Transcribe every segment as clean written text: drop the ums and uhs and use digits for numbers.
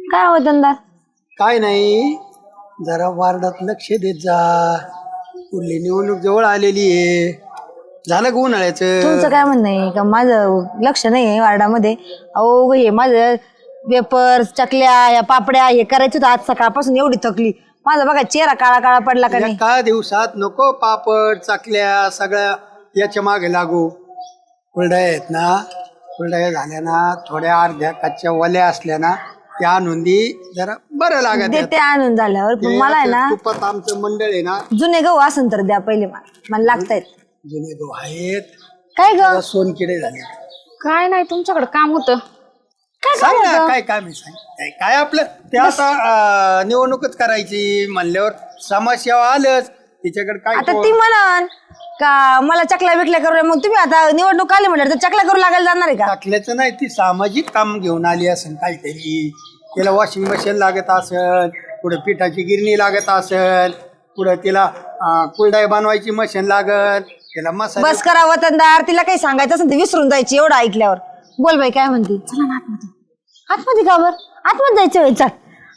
काय वतनदार? काय नाही, जरा वार्डात लक्ष देत जा. पुढली निवडणूक जवळ आलेली आहे. झालं का उन्हाळ्याचं? तुमचं काय म्हणणं आहे का माझं लक्ष नाही आहे वार्डामध्ये? अहो हे माझं वेपर्स चकल्या या पापड्या हे करायचं होतं. आज सकाळपासून एवढी थकली. माझा बघा चेहरा काळा काळा पडला का नाही? एका दिवसात नको पापड चकल्या सगळ्या याच्या मागे लागू. कुरड्या आहेत ना, कुरड्या झाल्या ना, थोड्या अर्ध्या कच्च्या वल्या असल्या ना त्या आणून दे, जरा बरं लागत. ते आणून झाल्यावर पण मला आहे ना तुपात आमचं मंडळ आहे ना. जुने गहू असन तर द्या पहिले, मला लागतायत. जुने गहू आहेत. काय ग? सोनकिडे झाले. काय नाही, तुमच्याकडे काम होतं. सांग ना काय काम आहे, सांग. काय आपलं ते आता निवडणूकच करायची म्हणल्यावर समाजसेवा आलंच तिच्याकडे. काय आता ती म्हणान का मला चकल्या बिकल्या करू, मग तुम्ही आता निवडणूक आली म्हणलं तर चकल्या करू लागायला जाणार आहे का? टाकल्याचं नाही, ती सामाजिक काम घेऊन आली असेल काहीतरी. तिला वॉशिंग मशीन लागत असेल, पुढे पिठाची गिरणी लागत असेल, पुढे तिला कुरडया बनवायची मशीन लागत, तिला मसाला. बस करा वतनदार, तिला काही सांगायचं असेल तर विसरून जायची एवढं ऐकल्यावर. बोल बाई काय म्हणते? चला ना आतमध्ये. आतमध्ये का बरं? आतमध्ये जायचं होय, चल.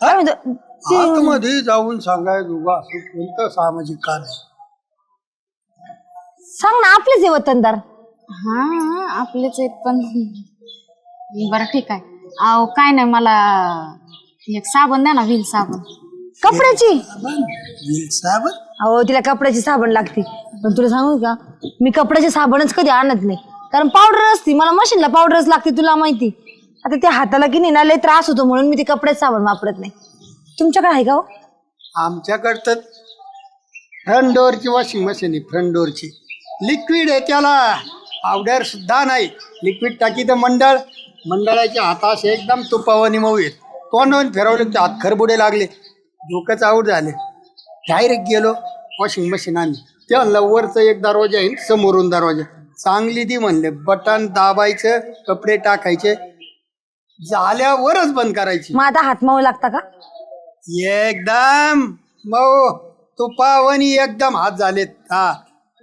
काय म्हणतो? आतमध्ये जाऊन सांगायचं असं कोणतं सामाजिक काम आहे? सांग ना, आपलेच आहे वतनदार. हा आपलेच आहेत पण बरं ठीक आहे. अहो काय नाही, मला एक साबण द्या ना, व्हील साबण. कपड्याची? साबण? अहो तिला कपड्याची साबण लागते. पण तुला सांगू का, मी कपड्याचे साबणच कधी आणत नाही, कारण पावडर असते. मला मशीनला पावडरच लागते, तुला माहिती. आता त्या हाताला की नाही ना लय त्रास होतो, म्हणून मी ते कपड्याचे साबण वापरत नाही. तुमच्याकडे आहे का हो? आमच्याकडं तर फ्रंट डोअरची वॉशिंग मशीन आहे. फ्रंट डोअरची लिक्विड आहे, त्याला पावडर सुद्धा नाही. लिक्विड टाकी तर मंडळाच्या हातास एकदम तुपावणी मऊ आहेत. तोंडून फिरवले तर हात खरबुडे लागले, डोकंच आऊट झाले. डायरेक्ट गेलो वॉशिंग मशीन आणली. ते म्हणलं वरचं एक दरवाजा आहे, समोरून दरवाजा चांगली ती म्हणले. बटन दाबायचं, कपडे टाकायचे, झाल्यावरच बंद करायची. मग आता हात मऊ लागता का? एकदम मऊ तुपावणी एकदम हात झालेत. हा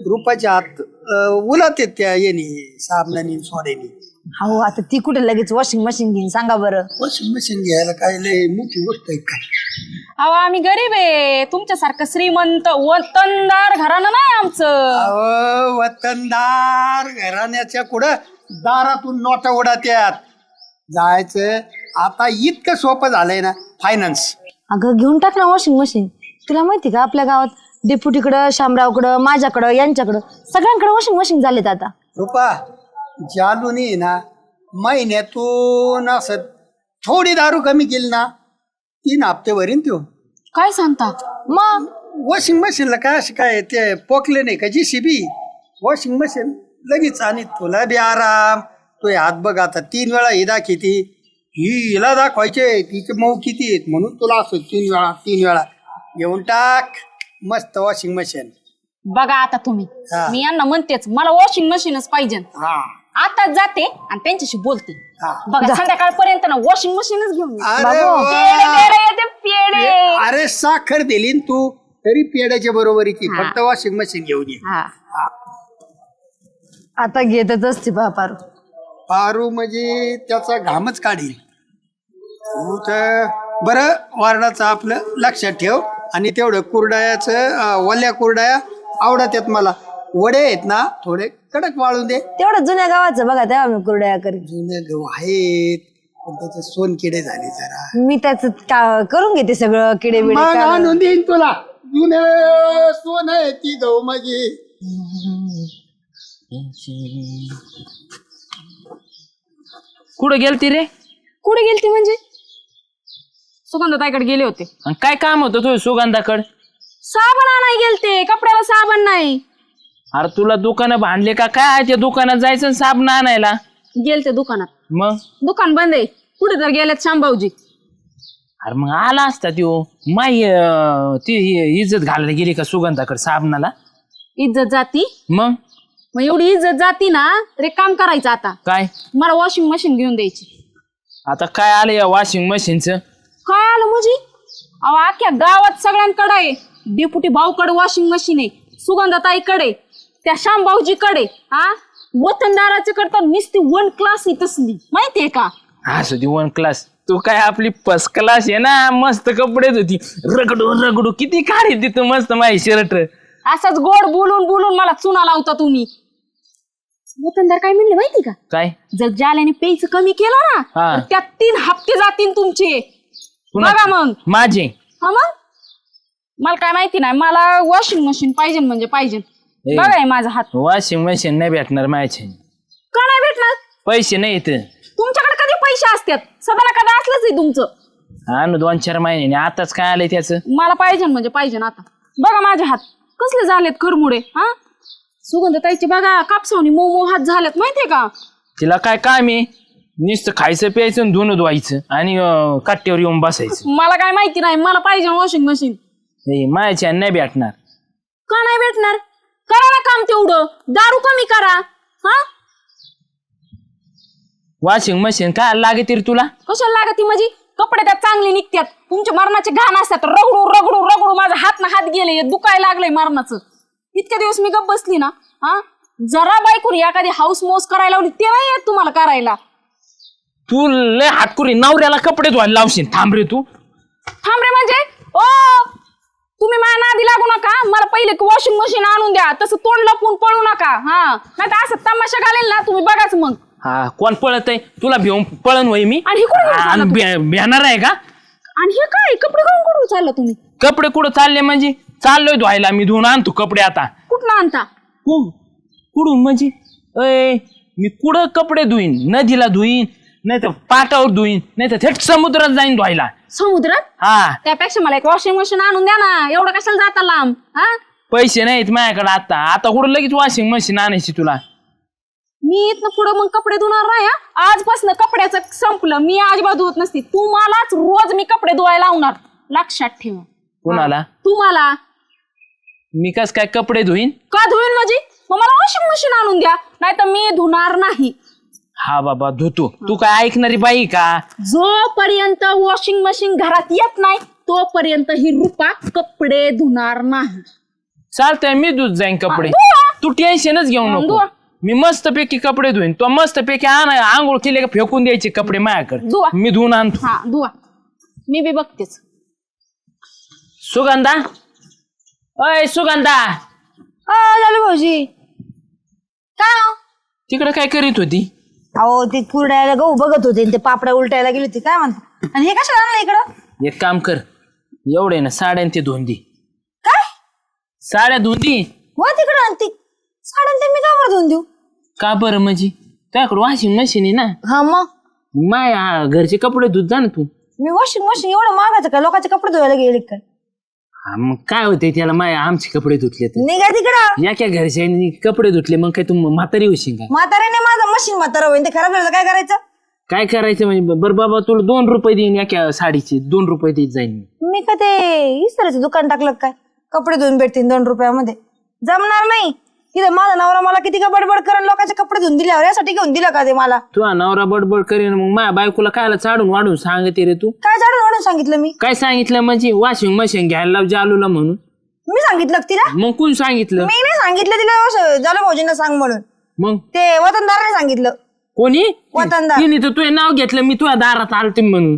रुपाचे हात उलत आहेत त्या येणी साबणाने सोड्याने. हो आता ती कुठे लगेच वॉशिंग मशीन घेईन सांगा बरं? वॉशिंग मशीन घ्यायला काय लय मोठी गोष्ट आहे काय? अहो आम्ही गरीब आहे, तुमच्यासारखं श्रीमंत वतनदार घराणं नाही आमचं. अहो वतनदार घराण्याच्या कुठं दारातून नोटा उडात्यात. जायचं आता इतकं सोपं झालंय ना, फायनान्स. अगं घेऊन टाक ना वॉशिंग मशीन. तुला माहिती का आपल्या गावात डेप्युटीकडं, शामरावकडं, माझ्याकडं, यांच्याकडं सगळ्यांकडे वॉशिंग मशीन झालेत आता. रुपा जालूनी ना महिन्यातून असं थोडी दारू कमी केली ना 3 हप्ते भरीन त्यो. काय सांगता? मग वॉशिंग मशीनला काय असे काय ते पोकले नाही का JCB? वॉशिंग मशीन लगेच. आणि तुला बी आराम. तो हात बघ आता 3 वेळा ही दाखवती, हिला दाखवायचे तिचे मऊ किती आहेत म्हणून तुला असं 3 वेळा घेऊन टाक मस्त वॉशिंग मशीन. बघा आता तुम्ही, हा. मी यांना म्हणतेच मला वॉशिंग मशीनच पाहिजे. हा आता जाते आणि त्यांच्याशी बोलते. हा. बघा संध्याकाळपर्यंत ना वॉशिंग मशीनच घेऊन ये. अरे बाबू. वा. पेढे येते, पेढे. अरे साखर दिली न तू तरी पेड्याच्या बरोबरीची. फक्त वॉशिंग मशीन घेऊन ये. हा. आता घेतच असते बापार. पारू म्हणजे त्याचा घामच काढील. तू तर बरं वारणाचं आपलं लक्षात ठेव. आणि तेवढं कुरडायाचं वल्या कुरडाया आवडत आहेत मला. वडे आहेत ना थोडे कडक वाळून दे. तेवढं जुन्या गावाचं बघा, तेव्हा मी कुरड्या करीन. जुने गहू आहेत पण त्याचे सोनकिडे झाले जरा. मी त्याच करून घेते सगळं किडे बिडे मग काढून. आणून देईन तुला. जुने सोन आहे ती गहू माझी. कुठं गेलती रे? कुठे गेलती म्हणजे? सुगंधताईकडे गेले होते. आणि काय काम होतं तुझ्या सुगंधाकड? साबण आणाय गेलते, कपड्याला साबण नाही. अरे तुला दुकानं भांडले का काय? त्या दुकानात जायचं साबण आणायला. गेलते दुकानात, मग दुकान बंद आहे. कुठे तर गेलेत शामभाऊजी. अरे मग आला असता त्यो. माई ती इज्जत घालायला गेली का सुगंधाकडे साबणाला? इज्जत जाती? मग एवढी इज्जत जाती ना तर एक काम करायचं आता. काय? मला वॉशिंग मशीन घेऊन द्यायची. आता काय आलं या वॉशिंग मशीनचं? काय आलं म्हणजे? अहो अख्ख्या गावात सगळ्यांकडे आहे. डेपुटी भाऊकडे वॉशिंग मशीन आहे, सुगंधताईकडे, त्या शामभाऊजीकडे, वतनदाराच्या कडे तर नुसती 1 क्लास आहे तसली, माहितीये का? असं ती 1 क्लास. तू काय आपली फर्स्ट क्लास आहे ना, मस्त कपडेच होती, रगडू रगडू किती काढी तिथं मस्त माझी शर्ट. असंच गोड बोलून बोलून मला चुना लावता तुम्ही. वतनदार काय म्हणले माहिती का? काय जर जाल्याने पेयचं कमी केलं ना हा. तर त्यात 3 हप्ते जातील तुमचे. पुन्हा बघा मग. माझे हा मग मला काय माहिती नाही, मला वॉशिंग मशीन पाहिजे म्हणजे पाहिजे. ए. बघा हे माझा हात. वॉशिंग मशीन नाही भेटणार माझ्या, का नाही भेटणार? पैसे नाही येत. तुमच्याकडे कधी पैसे असतात? सदाला कधी असलंच आहे तुमचं. आणू 2-4 महिने आताच काय आलंय त्याचं. मला पाहिजे म्हणजे पाहिजे आता. बघा माझे हात कसले झालेत खरमुडे. हा सुगंधताईचे बघा कापसावणी मऊ हात झालेत माहितीये का? तिला काय काम आहे, नुसतं खायचं प्यायचं आणि धुणं धुवायचं आणि कट्ट्यावर येऊन बसायचं. मला काय माहिती नाही, मला पाहिजे वॉशिंग मशीन. माझ्या नाही भेटणार. का नाही भेटणार? करा ना काम तेवढं, दारू कमी करा. हा वॉशिंग मशीन काय लागते रे तुला? कशाला लागती म्हणजे? कपडे त्यात चांगले निघतात, तुमच्या मरणाचे घाण असतात. रगडू रगडू रगडू माझा हात ना हात गेले, दुखायला लागलंय मरणाचं. इतक्या दिवस मी गप्प बसली ना, हा जरा बायकून एखादी हाऊस मोस करायला लावली ते नाही येत तुम्हाला करायला. तू लय हातकुरी नवऱ्याला कपडे धुवायला लावशील. थांब रे तू. थांब रे म्हणजे ओ तुम्ही माझ्या नादी लागू नका. मला पहिले वॉशिंग मशीन आणून द्या, तसं तोंड लपून पळू नका. हा नाही तर असं तमाशा घालेल ना तुम्ही, बघाच मग. हा कोण पळत आहे तुला? भिवून पळण वय मी? आणि हे कुठे घेऊन चालला तू? भेणार आहे का? आणि हे काय कपडे घेऊन कुठून चालला तुम्ही? कपडे कुठं चालले म्हणजे? चाललोय धुवायला मी, धुवून आणतो कपडे आता. कुठं आणता? कुठून म्हणजे? अय मी कुठं कपडे धुईन? नदीला धुईन, नाही तर पाटावर धुईन, नाही तर थेट समुद्रात जाईन धुवायला. समुद्रात? हा त्यापेक्षा मला एक वॉशिंग मशीन आणून द्या ना. एवढं कशाला जाता लांब? हा पैसे नाहीत माझ्याकडे आता. आता कुठं लगेच वॉशिंग मशीन आणायची तुला? मी इथनं पुढं मग कपडे धुणार नाही. आजपासून कपड्याचं संपलं. मी अजिबात धुवत नसते. तुम्हालाच रोज मी कपडे धुवायला लावणार, लक्षात ठेवा. कुणाला? तुम्हाला. मी कस काय कपडे धुईन? का धुईन म्हणजे? मग मला वॉशिंग मशीन आणून द्या, नाही तर मी धुणार नाही. हा बाबा धुतो. तू काय ऐकणारी बाई का? जोपर्यंत वॉशिंग मशीन घरात येत नाही तोपर्यंत ही रूपा कपडे धुणार नाही. चालतंय मी धुत जाईन कपडे. धुवा. तू टेन्शनच घेऊ नको. धुवा. मी मस्त पैकी कपडे धुईन. तो मस्त पैकी आंघोळ केले का फेकून द्यायचे कपडे माझ्याकडे. धुवा. मी धुवून आणतो. हा धुवा. मी बी बघतेच. सुगंधा, अय सुगंधा, झालं भाऊजी. काय हो? तिकडे काय करीत होती? अहो ते कुरड्याला गहू बघत होते आणि ते पापड्या उलटायला गेली होती. काय म्हणता? आणि हे कशाला आणलं इकडं? एक काम कर, एवढे ना साड्या ते धुवून दे. काय? साड्या धुवून दे. वा तिकडं आणते साड्या, ते मी का बरं धुवून देऊ? का बरं म्हणजे? त्याकडे वॉशिंग मशीन आहे ना. हा मग माया घरचे कपडे धुत जा ना तू. मी वॉशिंग मशीन एवढं मागायचं का? लोकांचे कपडे धुवायला गेले काय? हा मग काय होते त्याला? माया आमचे कपडे धुतले तर निघा तिकडं. या क्या घरच्यांनी कपडे धुतले मग काय तू म्हातारी होशील का? म्हाताऱ्याने माझं मशीन म्हातारा होईन, ते खराब झालं तर काय करायचं? काय करायचं म्हणजे? बरं बाबा तुला 2 रुपये देईन एका साडीचे. 2 रुपये देत जाईन मी. मी का ते इस्त्रीचं दुकान टाकलं काय? कपडे धुवून भेटतील 2 रुपयामध्ये? जमणार नाही. इथं माझा नवरा मला किती का बडबड करून लोकांचे कपडे धुवून दिल्यावर यासाठी घेऊन दिलं का ते मला? तू नवरा बडबड करेन मग माझ्या बायकोला कायला चाडून वाढून सांगते रे तू? काय झाडून वाढून सांगितलं मी? काय सांगितलं म्हणजे? वॉशिंग मशीन घ्यायला लाव जालूला म्हणून. मी सांगितलं का तिला? मग कोण सांगितलं? मी नाही सांगितलं तिला. झालं भाऊजींना सांग म्हणून. मग ते वतनदाराने सांगितलं. कोणी? वतनदार. तिने तर तुझे नाव घेतलं, मी तुझ्या दारात आलते म्हणून.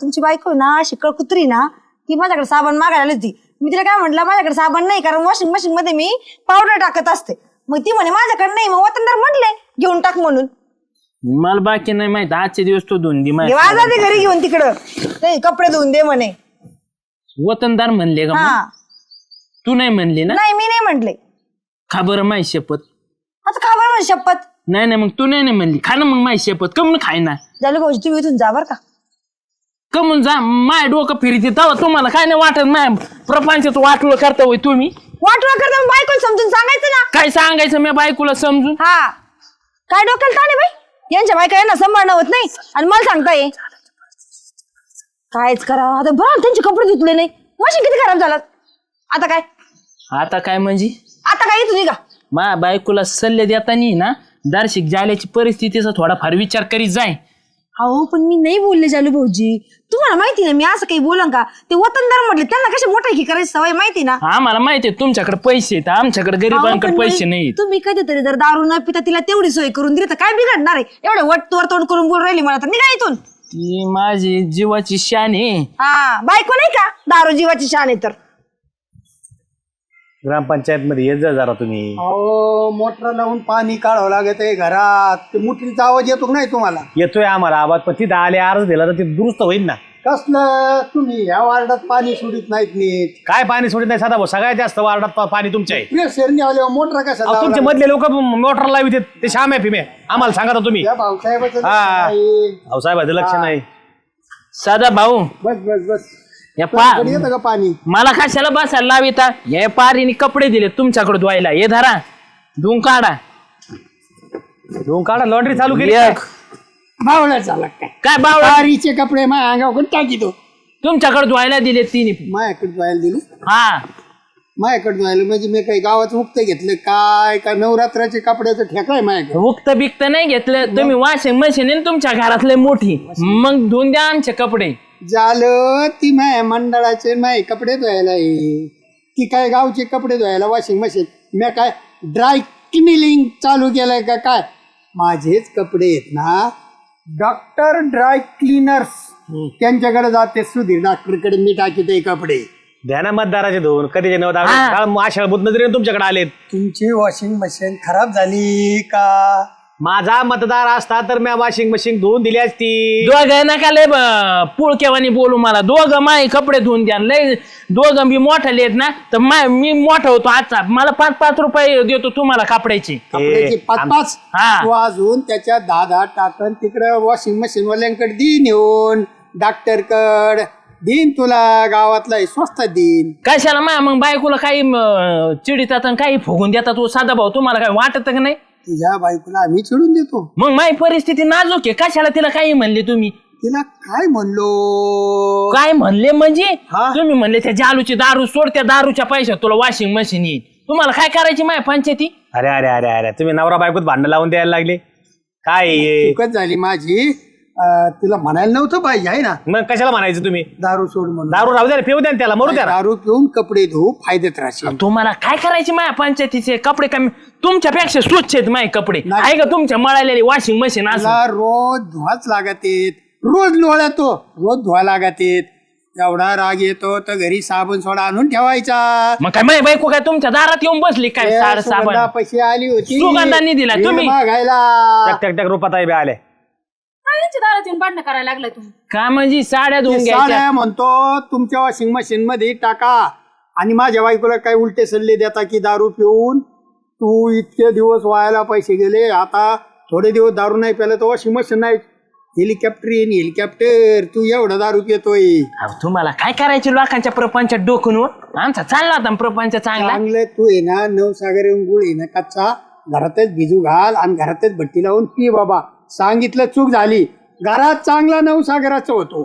तुमची बायको ना शिकळ कुत्री ना, ती माझ्याकडे साबण मागायला आली होती. मी तिला काय म्हटलं, माझ्याकडे साबण नाही कारण वॉशिंग मशीन मध्ये मी पावडर टाकत असते. मग ती म्हणे माझ्याकडे नाही. मग वतनदार म्हटले घेऊन टाक म्हणून. मला बाकी नाही माहित. आजचे दिवस तो धुवून दे. वाजा ते घरी घेऊन तिकडं ते कपडे धुवून दे म्हणे. वतनदार म्हणले का? हा तू नाही म्हणली ना? नाही मी नाही म्हटले. खा बरं माही शपथ. आता खा बरं म्हणजे शपथ. नाही मग तू नाही म्हणली. खा ना मग माही शपथ. कमून खाय ना. झालं भाऊजी तुम्ही इथून जा बरं का. कमून जा. माय डोकं फिरते तेव्हा तुम्हाला काय नाही वाटत. माय प्रपंचात वाटलं करता होय तुम्ही. वाटवा करता बायकोला समजून सांगायचं ना. काय सांगायचं मी बायकोला समजून? हा काय डोक्याला ताण आहे बाई यांच्या बायका यांना सांभाळणं होत नाही आणि मला सांगताय कायच करावं. आता बरं त्यांचे कपडे धुतले नाही, मशीन किती खराब झालात. आता काय? आता काय म्हणजे? आता काय तुझी का? मा बायकोला सल्ले देतानी ना दार्शिक जाल्याची परिस्थितीचा थोडाफार विचार करीत जाय. अहो पण मी नाही बोलले जालू भाऊजी. तुम्हाला माहिती ना मी असं काही बोलन का? ते वतनदार म्हटले त्यांना कशा मोठा की करायची सवय माहिती ना. आम्हाला माहिती आहे तुमच्याकडे पैसे आहेत, आमच्याकडे गरीबांकडे पैसे नाहीत. तुम्ही कधीतरी जर दारू न पिता तिला तेवढी सोय करून दिली तर काय बिघडणार आहे? एवढं वट तोड तोंड करून बोल राहिली मला तर निघा इथून. ती माझी जीवाची शान आहे. हा बायको नाही का दारू जीवाची शान आहे तर. ग्रामपंचायत मध्ये येत जा जरा तुम्ही. अहो मोटर लावून पाणी काढावं लागत आहे घरात. ते मोटरीचा आवाज येतो का नाही तुम्हाला? येतोय आम्हाला आवाज, पण तिथं आले अर्ज दिला तर ते दुरुस्त होईल ना. कसलं तुम्ही ह्या वार्डात पाणी सोडित नाहीत नीट. काय पाणी सोडत नाही साधा भाऊ, सगळ्यात जास्त वार्डात पाणी तुमच्या आहे. प्रेशरने आल्यावर मोटर कशा अहो, तुमचे मधले लोक मोटर लावित ते श्याम आहे फिमे आम्हाला सांगा तर तुम्ही. या भाऊसाहेबाचं लक्ष हा. नाही. भाऊ साहेबाचं लक्ष नाही. साधा भाऊ बस बस बस या तुमच्याकडे येतं का पाणी? मला कशाला बसायला लाविता. हे पारीने कपडे दिले तुमच्याकडे धुवायला. हे धरा धुवून काढा. धुवून काढा, लॉन्ड्री चालू केली एक. बावळा झाला काय? काय बावळा बारीचे कपडे माझ्या अंगावर टाकी तो. तुमच्याकडे धुवायला दिले तिने. माझ्याकडे धुवायला दिली. हा माझ्याकडे धुवायला म्हणजे मी काही गावात मुक्त घेतलं काय का नवरात्राचे कपड्याचं ठेका आहे माझ्याकडे. उक्त बिक्त नाही घेतलं तुम्ही. वॉशिंग मशीन आहे ना तुमच्या घरातले मोठी, मग धुवून द्या आमचे कपडे. झालं ती माय मंडळाचे माय कपडे धुवायला आहे. ती काय गावचे कपडे धुवायला वॉशिंग मशीन. मी काय ड्राय क्लिनिंग चालू केलंय का काय? माझेच कपडे आहेत ना. डॉक्टर ड्राय क्लीनर्स त्यांच्याकडे जाते. सुधीर डॉक्टरकडे मी टाकीते कपडे. द्या ना मतदाराचे धुवून. कधीचे हा. नवदा आषाढ बुध नजरेने तुमच्याकडे आलेत. तुमची वॉशिंग मशीन खराब झाली का? माझा मतदार असता तर मी वॉशिंग मशीन धुवून दिली असती. दोघं नका लय पुळकेवानी बोलू मला. दोघं माय कपडे धुवून द्या. लय दोघं मी मोठाले आहेत ना तर मी मोठा होतो आजचा. मला 5-5 रुपये देतो तुम्हाला कपड्याचे. कपड्याची 5-5. हा. तू अजून त्याच्या 10-10 टाकन तिकडे वॉशिंग मशीन वाल्यांकडे देईन येऊन. डॉक्टरकड देईन तुला. गावातला आहे, स्वस्त देईन. कशाला मग बायकोला काही चिडीतात आणि काही फुगून देतात. तो साधा भाऊ तुम्हाला काय वाटत का नाही? तुझ्या बायकोला आम्ही चिडून देतो. मग माझी परिस्थिती नाजूक आहे. कशाला तिला काही म्हणले तुम्ही? तिला काय म्हणलो? काय म्हणले म्हणजे? हा? तुम्ही म्हणले त्या जालूची दारू सोड, त्या दारूच्या पैशात तुला वॉशिंग मशीन येईल. तुम्हाला काय करायची माझ्या पंचायती? अरे अरे अरे अरे तुम्ही नवरा बायकोत भांडण लावून द्यायला लागले. काय हे? चुकत झाली माझी. तुला म्हणायला नव्हतं पाहिजे आहे ना. मग कशाला म्हणायचं तुम्ही? दारू सोड म्हणून. दारू राहू द्या, पिऊ द्या ना त्याला, मरू द्या ना. दारू पिऊन कपडे धुवू फायदेत राहशील. तुम्हाला काय करायचे माझ्या पंचायतीचे कपडे? कमी तुमच्यापेक्षा स्वच्छ आहेत माझे कपडे. नाही. आहे का तुमच्या मळालेली वॉशिंग मशीन असं? तुला रोज धुवाच लागत येत. रोज लोळा तो रोज धुवा लागत येत. एवढा राग येतो तर घरी साबण सोडा आणून ठेवायचा. मग काय माझी बायको काय तुमच्या दारात येऊन बसली काय? साडे साबण पैसे आली होती. सुगंधांनी दिला तुम्ही. मागायला टक टक टक रुपात आहे बे आले. काय यांच्या दारात येऊन भांडणं करायला लागलाय तुम्ही? काय म्हणजे साड्या धुवून ते घ्यायच्या? साड्या म्हणतो तुमच्या वॉशिंग मशीन मध्ये टाका. आणि माझ्या बायकोला काय उलटे सल्ले देता की दारू पिऊन तू इतके दिवस वायाला पैसे गेले. आता थोडे दिवस दारू नाही प्यायला तर वॉशिंग मशीन नाही. हेलिकॉप्टर येईन हेलिकॉप्टर. तू एवढा दारू पितोय. अहो, तुम्हाला काय करायचे लोकांच्या प्रपंचात डोकून हो? आमचा चालला होता प्रपंच चांगला. चांगलं तू आहे ना नवसागर गुळ आहे ना कच्चा घरातच भिजू घाल आणि घरातच भट्टी लावून पी बाबा. सांगितलं चूक झाली. घरात चांगला नवसागराचा होतो.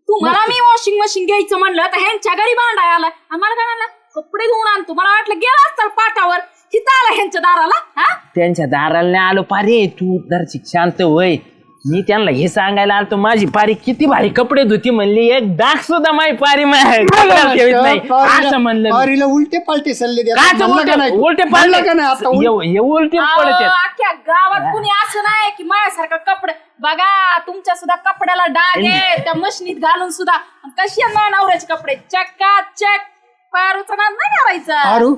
तुम्हाला मी वॉशिंग मशीन घ्यायचं म्हणलं तर ह्यांच्या घरी भांडाय आला. आम्हाला काय म्हणलं कपडे धुवून आणतो. मला वाटलं गेला असताल पाठावर. तिथं आला ह्यांच्या दाराला. हा त्यांच्या दाराला नाही आलो पारे. तू दरची शांत वय. मी त्यांना हे सांगायला आलतो माझी पारी किती भारी कपडे धुती म्हणली. एक डाग सुद्धा माझी पारी ठेवत नाही असं म्हणलं मी. पारीला उलटे पालटे सल्ले काय देतात. ते म्हणलं का नाही? उलटे म्हणलं का नाही आता? हे उलटे पडते. अख्ख्या गावात कुणी असं नाही की माझ्यासारखं कपडे बघा. तुमच्या सुद्धा कपड्याला डाग आहे त्या मशनीत घालून सुद्धा. कशी आहे माझ्या नवऱ्याचे कपडे चक्का चक. पारूचा नाद नाही करायचा. पारू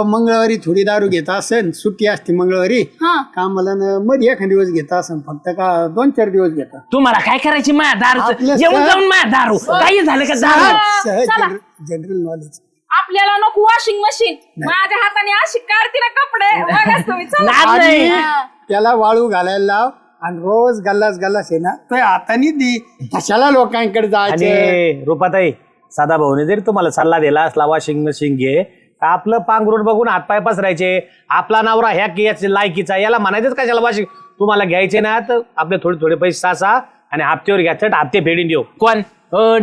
मंगळवारी थोडी दारू घेता असेल. सुट्टी असते मंगळवारी. हा कामाला मध्ये एखाद दिवस घेता असेल. फक्त का 2-4 दिवस घेता. तुम्हाला काय करायची माझ्या दारू? आपलं येऊन सर- जाऊन माझ्या दारू काही झालं का दारू? सहज चला. General knowledge. आपल्याला नको वॉशिंग मशीन. माझ्या हाताने अशी काढते ना कपडे. बघाच तुम्ही. चला. नाद नाही. त्याला वाळू घालायला लाव आणि रोज गल्लास गल्लास आहे ना तो हाताने दे. कशाला लोकांकडे जायचं? आणि रुपाताई साधा भाऊने जरी तुम्हाला सल्ला दिला असला वॉशिंग मशीन घे, आपलं पांघरून बघून हातपाय पसरायचे. आपला नवरा ह्या याची लायकीचा याला म्हणायचंच कशाला वॉशिंग. तुम्हाला घ्यायचे ना तर आपले थोडे थोडे पैसे सासा आणि हप्त्यावर घ्यायचं. हप्ते फेडून देऊ. कोण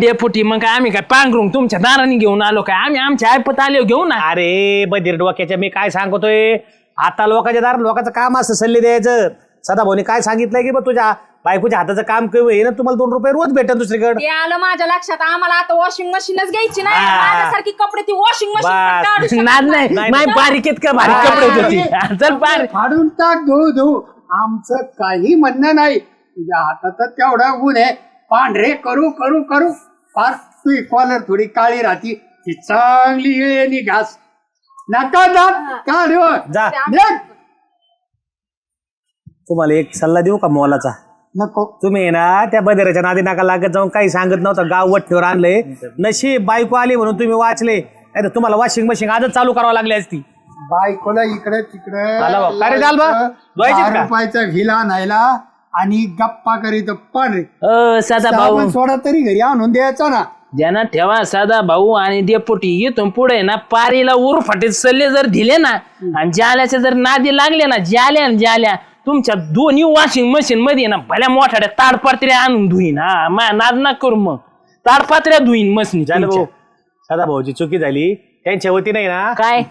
डेपुटी? मग काय आम्ही काय पांघरून तुमच्या दाराने घेऊन आलो काय? आम्ही आमच्या ऐपत आलो घेऊन ना. अरे बधीर डोक्याच्या मी काय सांगतोय. आता लोकांच्या दारात लोकांचं काम असं सल्ले द्यायचं. सदा भाऊने काय सांगितलंय की बा तुझ्या बायकोच्या हाताचं काम कमी ना तुम्हाला 2 रुपये रोज भेटत दुसरीकडे. ते आलं माझ्या लक्षात. आम्हाला आता वॉशिंग मशीनच घ्यायची नाही. हा. माझ्यासारखी कपडे ती वॉशिंग बस. मशीन नाद नाही. माय बारीकेत का भारी कपडे होती. चल पार. फाडून टाक धू धू. आमचं काही म्हणणं नाही. तुझ्या हातात तेवढा गुण आहे. पांढरे करू करू करू फार तुझी कॉलर थोडी काळी राहती ती चांगली येळेनी घास नका दात काढ जा निघ. तुम्हाला एक सल्ला देऊ का मोलाचा? नको तुम्ही आहे ना त्या बदेराच्या नादी नाका लागत जाऊन काही सांगत नव्हतं, गाव वठ्ठीवर आणलंय. नशीब बायको आली म्हणून तुम्ही वाचले, नाही तर तुम्हाला वॉशिंग मशीन आजच चालू करावं लागली असती. बायकोला इकडे तिकडे आला बा. काय रे जालबा? धुवायचीत का? 10 रुपयाचा व्हिला नाहीला आणि गप्पा करीत पांढरे साधा भाऊ साबण सोडा तरी घरी आणून द्यायचा ना. ज्यांना ठेवा साधा भाऊ आणि डेपुटी इथून पुढे ना पारीला उरफाटे सल्ले जर दिले ना आणि जाल्याचे जर नादी लागले ना जाल्या तुमच्या दोन्ही वॉशिंग मशीन मध्ये ना भल्या मोठ्या ताडपात्र्या आणून धुईन. हा नाद ना करू मग ताडपात्र्या धुईन मशीन. झालं भाऊ, सदा भाऊची चुकी झाली, त्यांच्या वती नाही ना, काय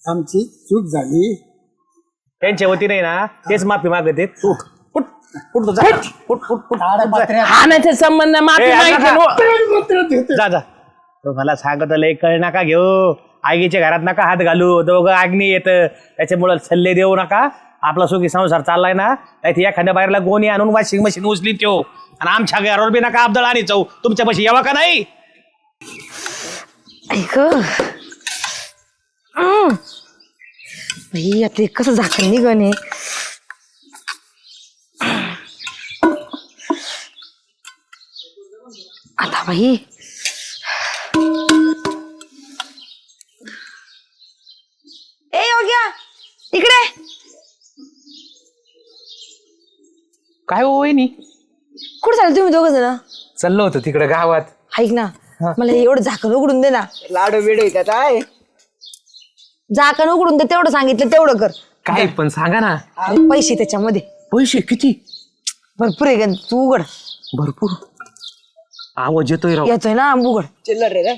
आमची चूक झाली. त्यांच्या वती नाही ना, तेच माफी मागत आहेत. उठ उठ उठ तू, जा. उठ उठ उठ ताडपत्र्या- हाणाचा संबंध माफी ए, मागितली नका. नो. जा जा. मला सांगत लय कळ नका घेऊ, आगीच्या घरात नका हात घालू, दोघं अग्नी येतं, त्याच्यामुळे सल्ले देऊ नका. आपला सुखी संसार चाललाय ना, नाही एखाद्या बाहेरला गोणी आणून वॉशिंग मशीन उचली त्यो आणि आमच्या घरावर बी नका अब्दळ आणि चौ तुमच्या पाशी यावा का नाही? ऐक बाई आता कसं झाकण निघणे. आता बाई ए योग्या इकडे. काय हो वहिनी, कुठे चालले तुम्ही दोघं जण? चाललो होतो तिकडे गावात. ऐक ना, मला एवढं झाकण उघडून दे ना. लाडू बिडू येतात आहे. झाकण उघडून दे, तेवढं सांगितलं तेवढं कर. काय पण सांगा ना. अरे पैसे त्याच्यामध्ये पैसे किती? भरपूर आहे का? तू उघड. भरपूर आवाज येतोय राव. येतोय ना, उघड. चिल्लर रे काय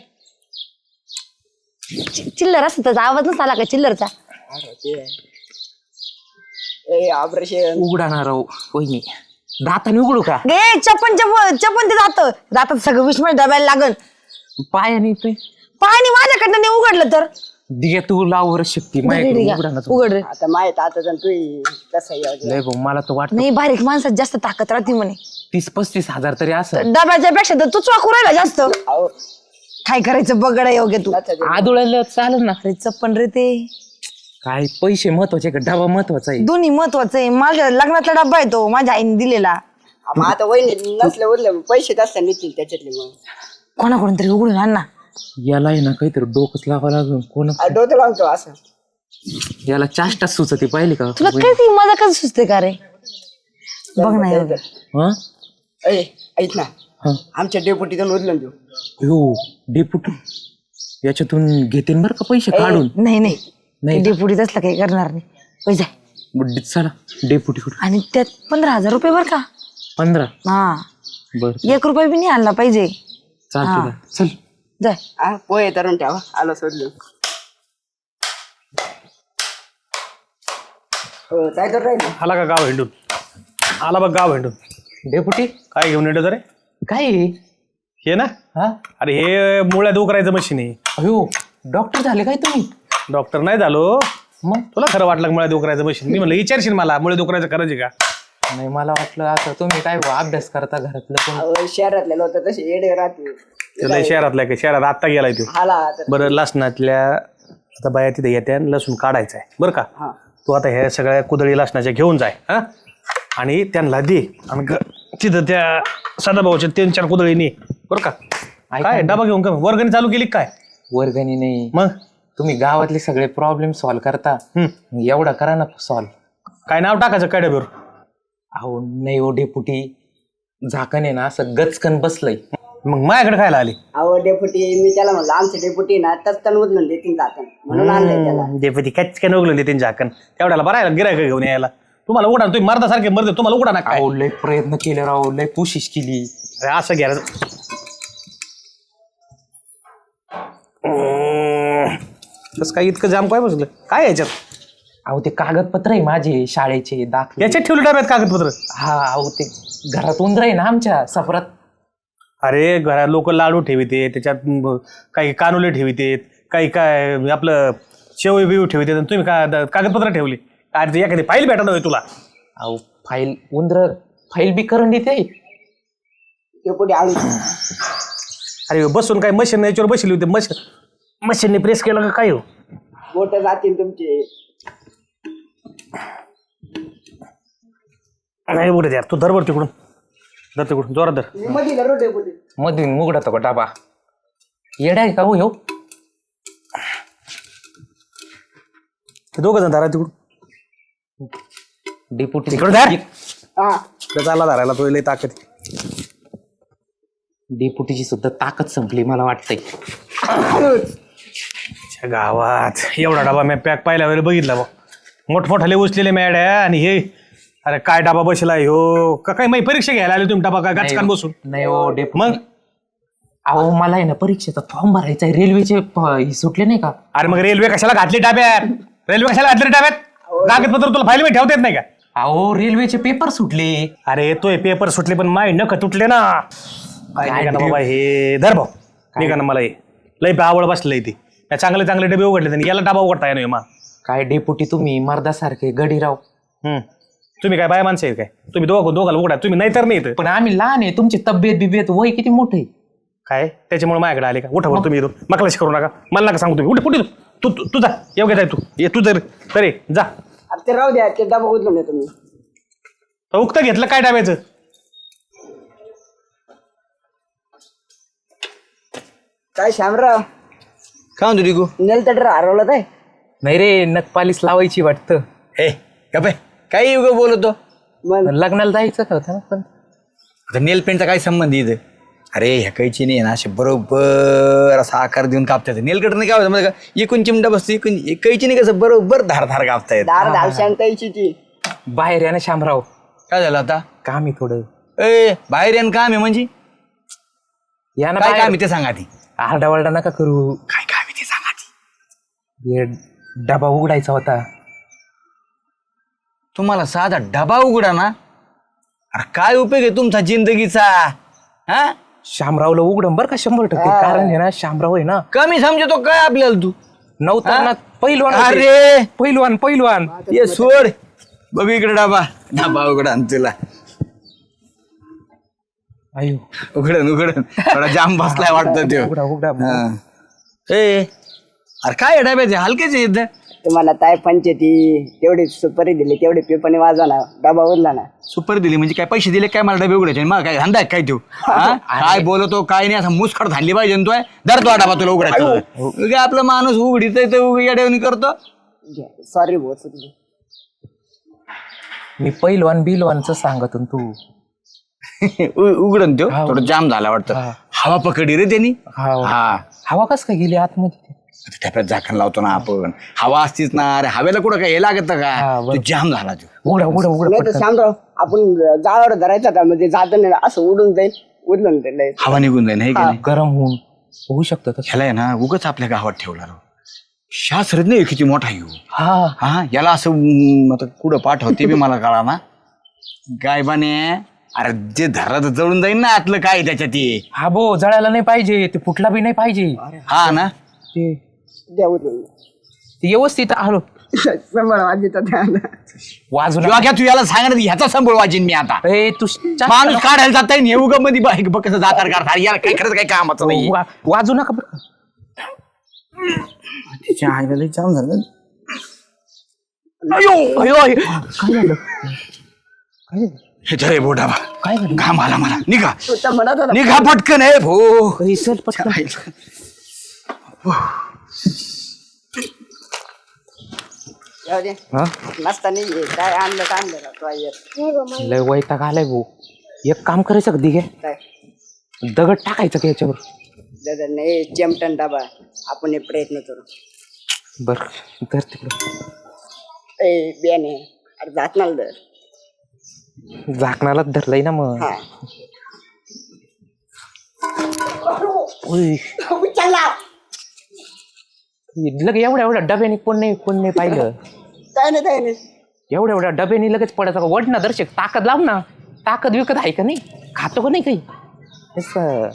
चिल्लर असं त्याचा आवाज नसता आला का चिल्लरचा? उघडा ना राव वहिनी, दाताने उघडू का? गे चपन चपन ते जातात सगळं विष मध्ये डबायला लागल. पायाने येतोय. पाणी माझ्याकडनं नाही उघडलं तर दिघे तू लावर शक्ती माझ्याकडे उघडा ना तू. उघड रे. आता माहित आता तू कसं लय भाऊ मला तर वाटत नाही बारीक माणसात जास्त ताकद राहते म्हणे. 30-35 हजार तरी असं. डब्याच्या पेक्षा तर तूच वाकू राहिला जास्त. काय करायचं बघड योग्य तू. आदुळायला चालेल ना. अरे चप्पन रे ते. काय पैसे महत्वाचे का डबा महत्वाचा आहे? दोन्ही महत्वाचं आहे. माझ्या लग्नातला डब्बा आहे तो, माझ्या आईने दिलेला. मग आता वहिनी नसले उरले पैसे जास्त निघतील त्याच्यातले. मग कोणाकडून तरी उघडून आण ना. याला आहे ना काहीतरी डोकंच लावा लागून. कोण डोकं लावतो असं. याला चाष्टा सुचते पाहिली का? तुला काही ती मजा कसं सुचते का रे? बघ ना योग्य. हा ऐक ना, आमच्या डेपुटीतून उरलं देऊ. हो डेपुटी याच्यातून घेते बरं का पैसे काढून. नाही नाही नाही. डेपुटीत असलं काही करणार नाही. पैसा बुड्डीत चला डेपुटी कुठं. आणि त्यात 15,000 रुपये बर का? 15 हा, बर 1 रुपया बी नाही आणला पाहिजे. चालते का? चल. जाय. पोहे तरून ठेवा, आलो सोडलं. हो काय तर राहिलं. आला का गाव हिंडून? आला बघ गाव हिंडून. डेपुटी काय घेऊन येतो रे? काय आहे? हे ना, हा अरे हे मुळ्यात उकरायचं मशीन आहे. अयो डॉक्टर झाले काय तुम्ही? डॉक्टर नाही झालो. मग तुला खरं वाटलं का मुळ्यात उकरायचं मशीन? मी म्हणलं विचारशील मला मुळ्यात उकरायचं करायचे का? नाही मला वाटलं आता तुम्ही काय अभ्यास करता घरातलं पण. अहो, शहरातले लोक तसे येडे राहते. त्याला शहरातल्या का शहरात आत्ता गेलाय तो. हाला तर बरं लसणातल्या आता बाया तिथे येत्या आणि लसूण काढायचं आहे बरं का? तू आता ह्या सगळ्या कुदळी लसणाच्या घेऊन जाय हा, आणि त्यांना दे आणि तिथं त्या सदाभाऊच्या 3-4 कुदळी ने बरं का? काय डबा घेऊन का वर्गणी चालू केली काय? वर्गणी नाही. मग तुम्ही गावातले सगळे प्रॉब्लेम सॉल्व्ह करता. एवढा करा ना सॉल्व्ह. काय नाव टाकायचं काय डब्यावर? अहो नाही ओ डेपुटी, झाकण आहे ना असं गचकन बसलंय. मग माझ्याकडे खायला आली? अहो डेपुटी मी त्याला म्हणलं आमचे डेपुटी ना तत्तन उचलून देतील जातं म्हणून आणलंय त्याला. डेपती कचकन उगलून देते झाकण तेवढ्याला बरायला गिरायक घेऊन यायला. तुम्हाला उडा तुम्ही मर्दासारखे मरते, तुम्हाला उडा ना काय? अहो लय प्रयत्न केले राव, लय कोशिश केली. अरे असं घ्या कसं काय इतकं जाम काय बसलं काय याच्यात? अहो ते कागदपत्र आहे माझे शाळेचे दाखले. याच्यात ठेवले डब्यात कागदपत्र? हा अहो ते घरात उंदर आहे ना आमच्या सफरात. अरे घरात लोक लाडू ठेवते, त्याच्यात काही कानुले ठेवते, काही काय आपलं शेवई बिव ठेवते, तुम्ही काय कागदपत्र ठेवली? अरे एखादी फाईल भेटा नव्हे तुला? अहो फाईल उंदर फाईल बी करून देते. डेपुटी आळू अरे बसून काय मशीन याच्यावर बसली होती मशीनने प्रेस केलं का काय हो मोठं जातील तुमचे. नाही बोलत यार तू धर तिकडून जोरात धर. मी मध्ये धरो डेपुटी. मधून उघडतो का डाबा येडा आहे का हो ह्यो? दोघ जण धरा तिकडून डेपुटी तिकडून धर हा चालला धरायला तो लय ताकद. डेपुटीची सुद्धा ताकद संपली मला वाटतंय. च्या गावात एवढा डबा मी पॅक पाहिल्या वेळेला बघितला बघ मोठमोठाले उचलेले मॅड्या आणि हे अरे काय डबा बसला ह्यो का काय माही परीक्षा घ्यायला आले तुम्ही डबा काय गचकान बसून नाही हो डेपुटी. मग अहो मला आहे ना परीक्षेचा फॉर्म भरायचा आहे. रेल्वेचे हे सुटले नाही का? अरे मग रेल्वे कशाला घातली डाब्यात कागदपत्र तुला फाईल मध्ये ठेवता येत नाही का? अहो रेल्वेचे पेपर सुटले. अरे तो पेपर सुटले पण माय नख तुटले ना काय निघा ना बाबा हे धर भाऊ निघा ना मला हे लय आवड बसलंय ती चांगले चांगले डबे उघडले त्यांनी याला डबा उघडता येणार मा काय डेपुटी तुम्ही मर्दासारखे गडीराव. तुम्ही काय बाय माणसं आहे काय तुम्ही दोघाला उघडा तुम्ही नाही तर नाही येत पण आम्ही लहान आहे तुमची तब्येत बिब्येत वय किती मोठं आहे. काय त्याच्यामुळे माझ्याकडे आले का उठा तुम्ही येतो मकलाशी करू नका मला नका सांगू तुम्ही कुठे तू तू जा येऊ जाय तू ये तू जर तरी जा अरे ते राहू द्या ते डबा उचलून येतो मी. उक्त घेतलं काय डाब्याचं काय श्यामराव काय म्हणतो रिकू नेल तर हरवलं काय? नाही रे नखपालीस लावायची वाटतं. हे गप्पे काही उगं बोलतो मग लग्नाला जायचं का होतं ना पण आता नेल पेंटचा काय संबंध इथं अरे ह्या कैची नाही ना असे बरोबर असा आकार देऊन कापतात नेल कटरने काय होतं म्हणजे का एकूण चिमटा बसतो एकूण कैची नाही कसं बरोबर धार कापता येत दार धावशान त्याची ती. बाहेर या ना शामराव काय झालं आता काम आहे थोडं. ए बाहेर येणं काम आहे म्हणजे या ना काय बाहेर. काम आहे ते सांगा ती आरडावरडा नका करू. काय काम आहे ते सांगा ती हे डबा उघडायचा होता. तुम्हाला साधा डबा उघडा ना अरे काय उपयोग आहे तुमचा जिंदगीचा हा शामरावला उघडं बरं का 100%. कारण आहे ना शामराव आहे ना कमी समजतो काय आपल्याला तू नवताना पहिलवान होते. अरे पहिलवान ये सोड बघ इकडे डबा उघडा आणि तुला अयो उघडन थोडा जाम बसलाय वाटतं ते उघडा ए अरे काय डब्याचे हलकेच आहेत तुम्हाला काय पंचायती तेवढी सुपारी दिली तेवढे पेपरने वाजा ना डबा उरला ना. सुपर दिली म्हणजे काय पैसे दिले काय मला डबे उघडायचे मग काय धंदा आहे काय तू काय बोलतो काय नाही असं मुसखड धानली पाहिजे ना तो दर तो डबा तुला उघडायचा काय आपला माणूस उघडीत येड्यावणी करतो सॉरी भाऊ चुकली. मी बिलवानचं सांगत आणि तू उघडन तो थोडं जाम झाला वाटतं हवा पकडी रे त्यांनी हा हवा कस काय गेली आतमध्ये. टप्प्यात झाकण लावतो ना आपण हवा असतीच ना अरे हवेला कुठं काय हे लागत का तो जाम झाला तो उघडा नाही तर श्यामराव आपण जाळावर धरायचा का म्हणजे जात नाही असं उडून जाईल उडलं ते लय. हवा निघून जाईल हे की नाही गरम होऊन होऊ शकतं तसं. ह्याला आहे ना उगाच आपल्या गावात ठेवला राव शास्त्रज्ञ आहे किती मोठा येऊ हा हा याला असं आता कुठं पाठवते बी मला कळा ना गायबाने अरे जे धरला तर जळून जाईल ना आतलं काय त्याच्यात ये हा भो जळायला नाही पाहिजे ते फुटला बी नाही पाहिजे. हा ना ते द्या उचलून. ते व्यवस्थित आलो वाजून किंवा तू याला सांगणार ह्याचा संबळ वाजीन मी आता ए तू माणूस काढायला जाता येईल उगा मध्ये कसं जाकार काढता याला काय खरंच काही कामाचं नाही वाजू नका बरं. तिच्या आईला लई जाम झालं अयो काय झालं हे धरे बोटा काय झालं घाम आला मला निघा तू तर म्हणत होता निघा पटकन आहे भो काही चल पटकन. जाऊ दे. हा? नसता नाही काय आणलं का आणलं तो आई लय वैताग आलाय भाऊ. एक काम करायचं का दिघे काय दगड टाकायचं का याच्यावर. दादा नाही चेमटन डबा आपण हे प्रयत्न करू. बर तर तिकडं ए बियाणे अरे जात ना दर झाकणालाच धरलंय ना मग. हा उई, लगे एवढ्या डब्याने कोण नाही पाहिलं. काय नाही एवढ्या डब्याने लगेच पडायचं का वड ना दर्शक ताकद लाव ना. ताकद विकत आहे का नाही खातो का नाही काही असं.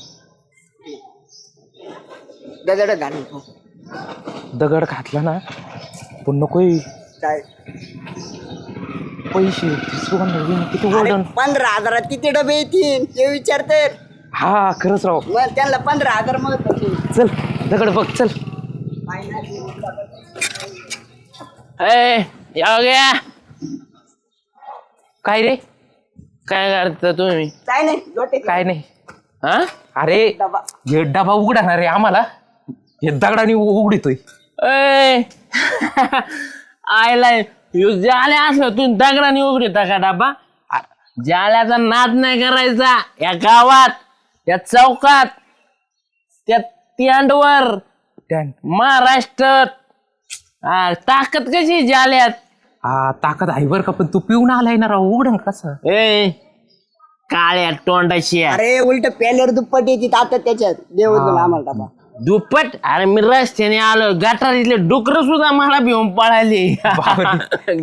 दगड घालून दगड घातला ना पण नको काय पैसे किती ओरडन. 15,000 किती डबे येतील ते विचारते. हा खरंच राव. मग त्यांना 15,000 मग चल दगड बघ चल. या गया काय रे? काय करता तुम्ही? काय नाही जोटे काय नाही. हा अरे डबा. हे डबा उघडणार रे आम्हाला. हे दगडाने उघडितोय. ए आयला जाल्या असलं तू दगडाने उघडता का डबा? जाल्याचा नाद नाही करायचा या गावात, या चौकात, त्या तियांडवर, महाराष्ट्रात. ताकद कशी जाल्यात? हा ताकद आहे बरं का, पण तू पिऊन आलाय ना राव. उघड कसं? ए काळ्या तोंडाशी अरे उलट प्यालेर दुप्पट येते आता त्याच्यात देव आम्हाला डबा. दुप्पट. अरे मी रस्त्याने आलो, गटारीतले डुकर सुद्धा मला भिवून पळाले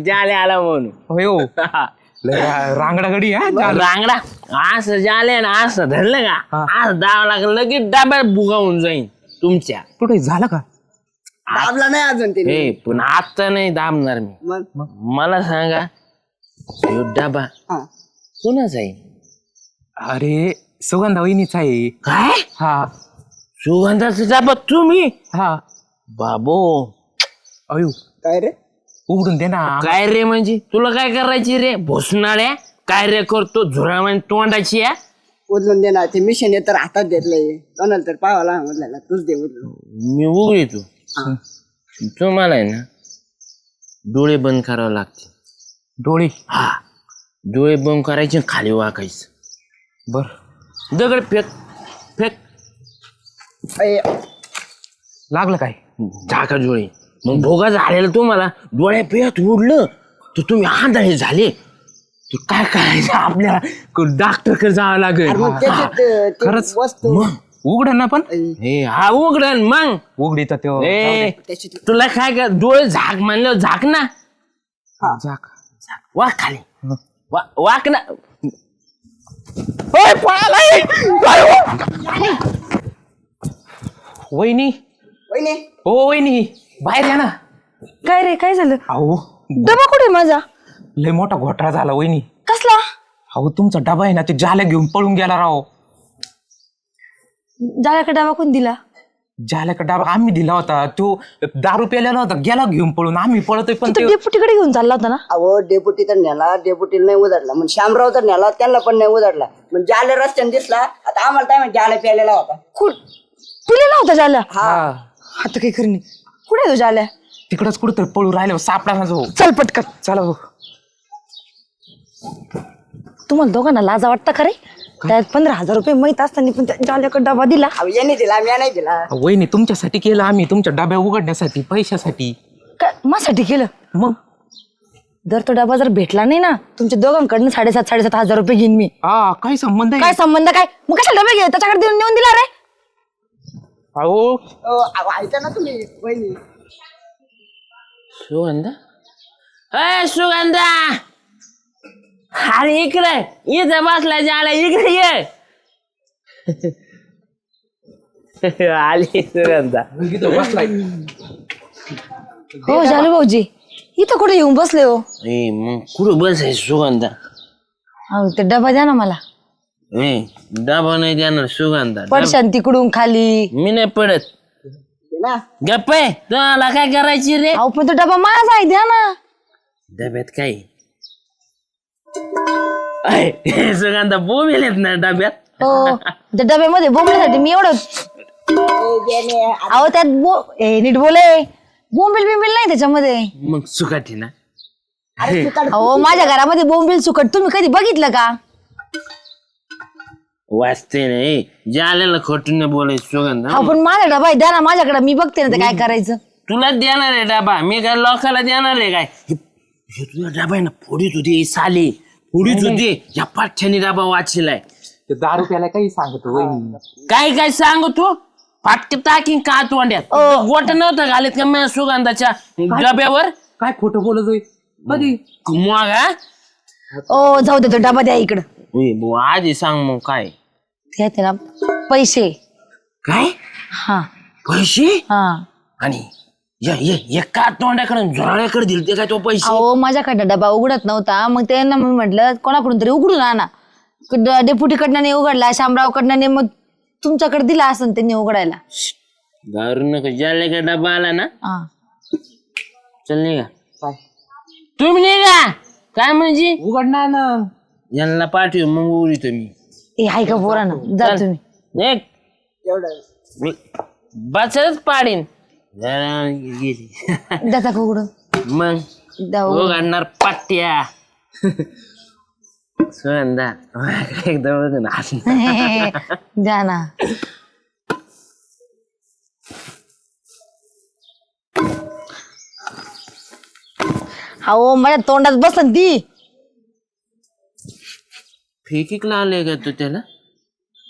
जाले आला म्हणून. हो रांगडा गडी. रांगडा असं झाले ना, असं धरलं का असं दावा लागलं लगेच डब्यात बुगावून जाईन तुमच्या. कुठे झालं का? दाबला नाही अजून ते. ए पण आता नाही दाबणार मी. मग मला सांगा ह्यो डबा हा. कोणाचा आहे? अरे सुगंधा वहिनीचा आहे. काय हा सुगंधाचा डबा तुम्ही? हा. बाबो अयो काय रे उघडून दे ना. काय रे म्हणजे तुला काय करायची रे भोसनाड्या? काय रे करतो झुरा म्हणजे तोंडाची या? उचलून दे ना. ते मिशन हे तर हातात घेतलंय. कोणाला तर पावाला उचलायला तूच दे उचलून. मी उघडी तू तुम्हाला आहे ना डोळे बंद करावे लागते. डोळे? हा डोळे बंद करायचे खाली वाकायचं. बर दगड फेक फेक. अय, लागलं काय? झाका डोळे. मग भोगा झालेला तुम्हाला डोळ्या पेत उडलं तर तुम्ही आंधळे झाले तर काय करायचं? आपल्याला डॉक्टरकडे जावं लागेल. अरे मग त्याच्यात ते खरंच? वस्तू उघड ना पण. हे हा उघडन मग. उघडीत तो ए त्याची तुला काय कर डोळे झाक म्हणलं झाक ना. झाक. वाक खाली वाक ना. ओय, पळाला. वहिनी. वहिनी हो वहिनी बाहेर या ना. काय रे, काय झालं? अहो डबा कुठे माझा? लय मोठा घोटाळा झाला वहिनी. कसला? अहो तुमचा डबा आहे ना ते जाल्या घेऊन पळून गेला राव. जाल्याकडे डबा कोण दिला? जाल्याकडे डबा आम्ही दिला होता. तो दारू प्यायला होता, गेला घेऊन पळून. आम्ही पळतोय पण तू डेपुटीकडे घेऊन चालला होता ना? अहो डेपुटी तर नेला. डेपुटीला नाही उजाडला. मग श्यामराव तर नेला. त्यांना पण नाही उजाडला. मग जाले रस्त्याने दिसला. आता आम्हाला काय माहिती जाले प्यालेला होता. पिलेला होता जाल्या? हा आता काही खरं नाही. कुठे आहे तो जाल्या? तिकडच कुठं पळू राहिलो. सापडा ना जो. चल पटकन. चला भाऊ. तुम्हाला दोघांना लाजा वाटतं खरे? त्यात 15,000 रुपये माहित असताना पण त्या जाल्याकडे डबा दिला. अहो याने दिला मी नाही दिला. वहिनी तुमच्यासाठी केलं आम्ही, तुमच्या डब्या उघडण्यासाठी, पैशासाठी. काय माझ्यासाठी केलं? मग जर तो डबा जर भेटला नाही ना तुमच्या दोघांकडनं 7,500 रुपये घेईन मी. हा काय संबंध आहे? काय संबंध काय? मग कशाला डबे घे? त्याच्याकडे देऊन दिला रे. अहो अहो, ऐका ना तुम्ही वहिनी. सुगंधा अय सुगंधा अरे इकडे इथं बसला जाला इकडे ये. आली सुगंधा. हो झालं भाऊजी, इथं कुठे येऊन बसले हो? ए मग कुठं बसायचं सुगंधा? अहो ते डबा द्या ना मला. ए डबा नाही देणार सुगंधा. पडशान तिकडून खाली. मी नाही पडत. ना गप्प आहे. तुम्हाला काय करायची रे? अहो पण तो डबा माझा आहे, द्या ना. डब्यात काय सुगंधा बोंबेल आहेत ना डब्यात. हो त्या डब्यामध्ये बोंबल्यासाठी मी एवढं. अहो त्यात नीट बोले. बोंबील बिंबील नाही त्याच्यामध्ये. मग सुकाटी ना. अहो माझ्या घरामध्ये बोंबील सुकट तुम्ही कधी बघितलं का? वाचते नाही जाल्याला खोटून नाही बोलायचं सुगंधा. अहो पण माझा डबा आहे, द्या ना माझ्याकडे. मी बघते ना ते काय करायचं. तुला देणार आहे डबा, मी काय लोकाला देणार आहे काय? हे तुझा डबा आहे ना फोडीत होती साली, फोडीत होती. या पाठ्याने डबा वाचलाय. ते दारू प्यायला काही सांगतो वहिनी. काय काय सांगू तू? फाटके टाकीन का तोंड्यात? गोट नव्हतं घालीत का मी सुगंधाच्या डब्यावर? काय खोटं बोलतोय कधी? मग हा? ओ जाऊ दे, तो डबा द्या इकडं. ए बुवा, आधी सांग मग काय घेते ना पैसे. काय हा पैसे? हा. आणि एका तोंड्याकडे झोराळ्याकडे दिलते काय तो पैसे? अहो माझ्याकडे डबा उघडत नव्हता, मग त्यांना मी म्हटलं कोणाकडून तरी उघडून आणा. डेप्युटीकडनं नाही उघडला, शामरावकडनं नाही, मग तुमच्याकडे दिला असं त्यांनी उघडायला. घाबरू नको, ज्याला का डबा आला ना हा. चल निघा. तुम्ही निघा. काय म्हणजे उघडणार ना. यांना पाठव मग उघडतो मी. ए हाय का पोरा ना, जा तुम्ही. एक मी बसच पाडीन जरा गेली. द्याचा का उघडून? मग द्या उघडून. उघडणार पाट्या. सुगंधा एकदम द्या ना. हो माझ्या तोंडात बसन ती. फेकिक लावले का तू त्याला?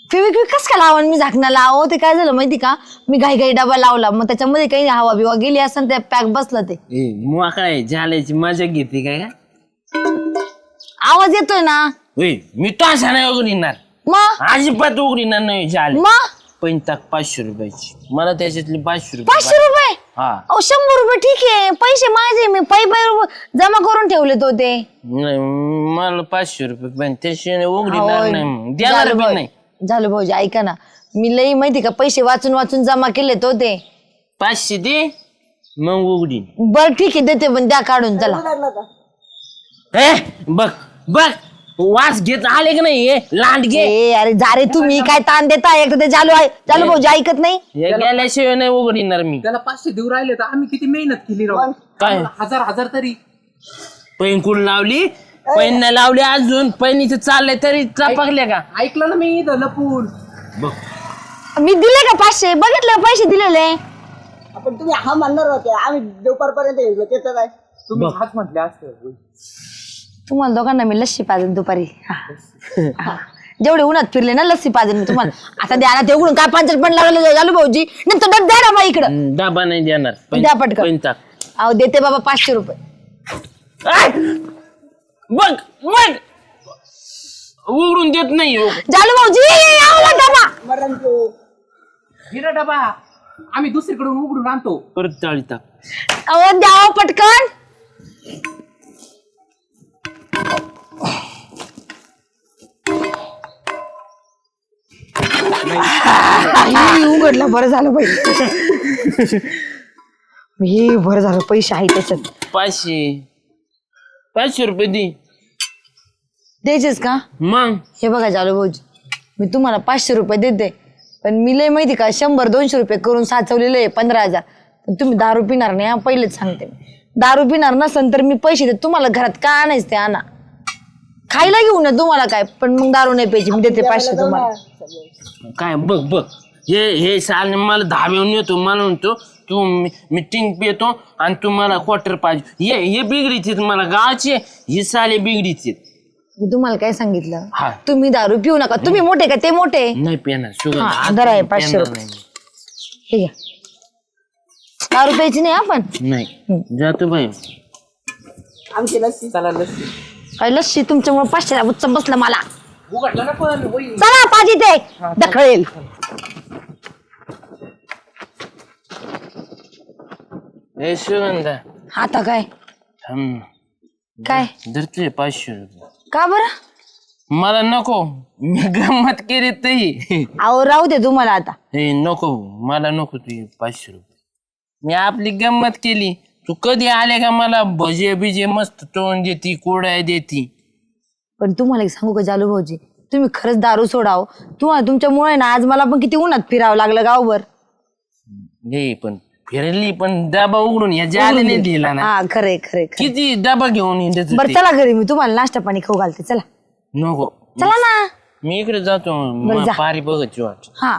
फेविक्विक कस का लावून मी झाकणं लाव. ते काय झालं माहिती का, मी घाई डबा लावला, मग त्याच्यामध्ये काही हवा बिवा गेली असं त्या पॅक बसलं. ते मोकळा झाल्याची मजा घेते काय का? आवाज येतोय ना. मी तासा नाही उघडणार, मग अजिबात उघडणार नाही. झाले मग पण ताक 500 रुपयाची. मला त्याच्यातली 500 रुपये. 500 रुपये? हा. अहो 100 रुपये ठीक आहे, पैसे माझे, मी पै जमा करून ठेवले तो ते. नाही मला 500 रुपये पण त्याशिवाय उघडणार होय. नाही. मग देणार झालं बी भाऊ- नाही. झालं भाऊजी ऐका ना, मी लई माहिती का पैसे वाचून वाचून जमा केले तो ते. 500 दे मग उघडीन. बरं ठीक आहे देते, पण द्या काढून. चला बघ बघ वास घेत आले की नाही हे लांड घे. ए अरे जा रे तुम्ही, काय ताण देता. एक तर ते चालू भाऊजी ऐकत नाही. हे गेल्याशिवाय नाही उघडणार मी. त्याला 500 देऊ राहिले तर आम्ही किती मेहनत केली राव. काय हजार तरी. पैन कुठं लावली? पैन नाही लावली अजून. पैनीचं चाललंय तरी चपाकले का? ऐकलं ना मी इथं लपून. बघ मी दिले का 500? बघितलं पैसे दिलेले. आपण तुम्ही हा म्हणणार होते, आम्ही दुपारपर्यंत येऊ त्याचं काय. तुम्ही हाच म्हटले असतं. तुम्हाला दोघांना मी लस्सी पाजेन दुपारी. हा. जेवढे उन्हात फिरले ना लस्सी पाजेन मी तुम्हाला. आता द्या ना ते उघडून, काय पंचायत पण लागलं चालू भाऊजी. नंतर द्या ना बा इकडं. डबा नाही देणार. द्या पटकन. पैन टाक. अहो देते बाबा 500 रुपये. आय! बघ बघ उघडून देत नाही. चालू भाऊजी आला डबा. हिरा डबा आम्ही दुसरीकडून उघडून आणतो. परत टाळी टाक. अहो द्यावं पटकन. उघडलं, बरं झालं पैसे. हे बरं झालं, पैसे आहे त्याच्यात. 500 रुपये दे. द्यायचेच का? मग हे बघा चालू भाऊजी, मी तुम्हाला 500 रुपये देते, पण मी लय माहिती का 100-200 रुपये करून साचवलेले आहे 15,000. पण तुम्ही दारू पिणार नाही हा, पहिलेच सांगते मी. दारू पिणार नसन तर मी पैसे देते तुम्हाला. घरात काय आणायचं ते आणा, खायला घेऊन या तुम्हाला काय, पण मग दारू नाही प्यायची. मी देते 500 तुम्हाला. काय बघ बघ हे साल मला धाब्यावून येतो. मला म्हणतो तू मीटिंग पेतो आणि तुम्हाला क्वार्टर पाहिजे. हे बिघडीत मला गावाचे. हे साले बिघडीत. मी तुम्हाला काय सांगितलं, हा. तुम्ही दारू पिऊ नका. तुम्ही मोठे का ते मोठे? नाही पेणार. शुगर हा, दर आहे 500 रुपये. हे घ्या. दारू प्यायची नाही आपण. नाही जातो बाई. आमची लस्सी. चला लस्सी. काय लस्सी तुमच्यामुळे 500 उच्च बसलं मला. उघडलं ना पण होई. चला पाजी ते दखळेल. ए सुगंधा आता काय थांब. काय धरतोय 500 रुपये. का बरं? मला नको. मी गंमत केली तही. अहो राहू दे तुम्हाला आता. हे नको मला नको तुझे 500 रुपये. मी आपली गंमत केली. तू कधी आले का मला भजे बिजे मस्त तोंड देती, कोड्या देती. पण तुम्हाला एक सांगू का जालू भाऊजी, तुम्ही खरंच दारू सोडाव. तुम्हाला तुमच्यामुळे ना आज मला पण किती उन्हात फिरावं लागलं गावभर. हे पण फिरली पण डबा उघडून या जाले नाही दिला ना. हा खरे खरे. किती डबा घेऊन येत बरं चला घरी, मी तुम्हाला नाश्ता पाणी खाऊ घालते. चला नको. चला ना. मी इकडे जातो. बरं, जा. पारी बघत वाट. हा